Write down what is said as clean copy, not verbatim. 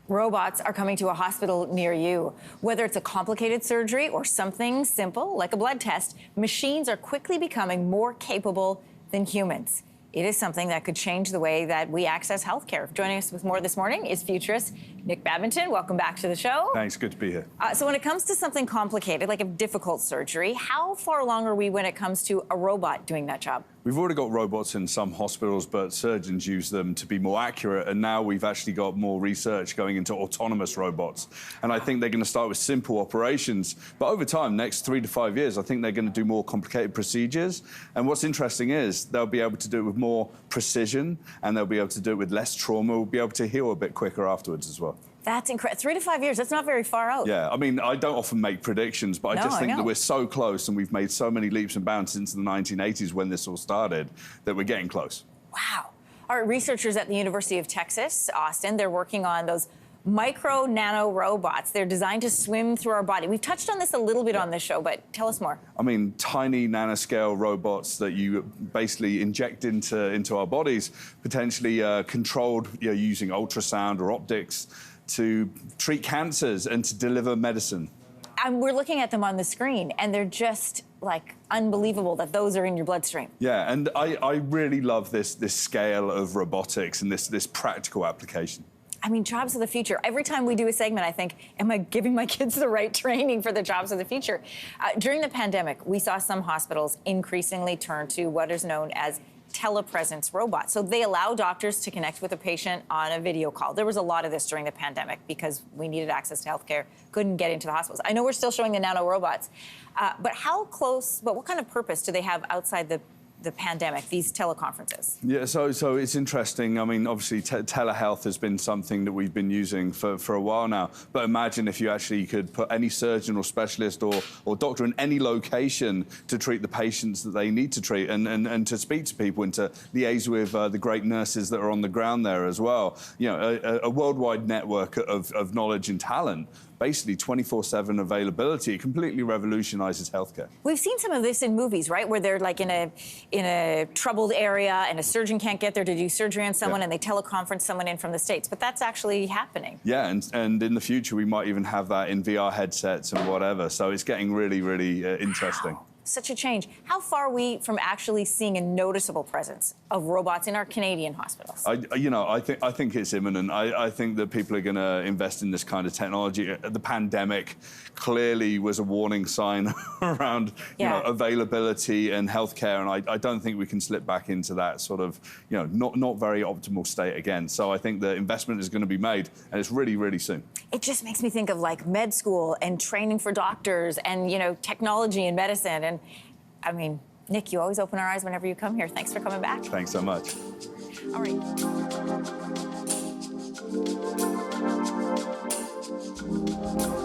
Robots are coming to a hospital near you. Whether it's a complicated surgery or something simple like a blood test, machines are quickly becoming more capable than humans. It is something that could change the way that we access healthcare. Joining us with more this morning is Futurist Nick Badminton. Welcome back to the show. Thanks, good to be here. So when it comes to something complicated, like a difficult surgery, how far along are we when it comes to a robot doing that job? We've already got robots in some hospitals, but surgeons use them to be more accurate. And now we've actually got more research going into autonomous robots. And I think they're going to start with simple operations. But over time, next 3 to 5 years, I think they're going to do more complicated procedures. And what's interesting is they'll be able to do it with more precision, and they'll be able to do it with less trauma. We'll be able to heal a bit quicker afterwards as well. That's incredible. 3 to 5 years, that's not very far out. Yeah, I mean, I don't often make predictions, but I just think that we're so close and we've made so many leaps and bounds since the 1980s when this all started that we're getting close. Wow. All right, researchers at the University of Texas, Austin, they're working on those micro nano robots. They're designed to swim through our body. We've touched on this a little bit on this show, but tell us more. I mean, tiny nanoscale robots that you basically inject into our bodies, potentially controlled using ultrasound or optics to treat cancers and to deliver medicine. And we're looking at them on the screen, and they're just like unbelievable that those are in your bloodstream. Yeah, and I really love this scale of robotics and this practical application. I mean, jobs of the future. Every time we do a segment, I think, am I giving my kids the right training for the jobs of the future? During the pandemic, we saw some hospitals increasingly turn to what is known as telepresence robots. So they allow doctors to connect with a patient on a video call. There was a lot of this during the pandemic because we needed access to healthcare, couldn't get into the hospitals. I know we're still showing the nano robots, but what kind of purpose do they have outside the pandemic, these teleconferences? Yeah, so it's interesting. I mean, obviously, telehealth has been something that we've been using for a while now. But imagine if you actually could put any surgeon or specialist or doctor in any location to treat the patients that they need to treat and to speak to people and to liaise with the great nurses that are on the ground there as well. You know, a worldwide network of knowledge and talent. Basically 24/7 availability. It completely revolutionizes healthcare. We've seen some of this in movies, right? Where they're like in a troubled area and a surgeon can't get there to do surgery on someone and they teleconference someone in from the States. But that's actually happening. Yeah, and in the future we might even have that in VR headsets and whatever. So it's getting really, really interesting. Wow. Such a change. How far are we from actually seeing a noticeable presence of robots in our Canadian hospitals? I think it's imminent. I think that people are going to invest in this kind of technology. The pandemic clearly was a warning sign around availability and healthcare, and I don't think we can slip back into that sort of not very optimal state again. So I think the investment is going to be made, and it's really, really soon. It just makes me think of like med school and training for doctors and technology and medicine. And I mean, Nick, you always open our eyes whenever you come here. Thanks for coming back. Thanks so much. All right.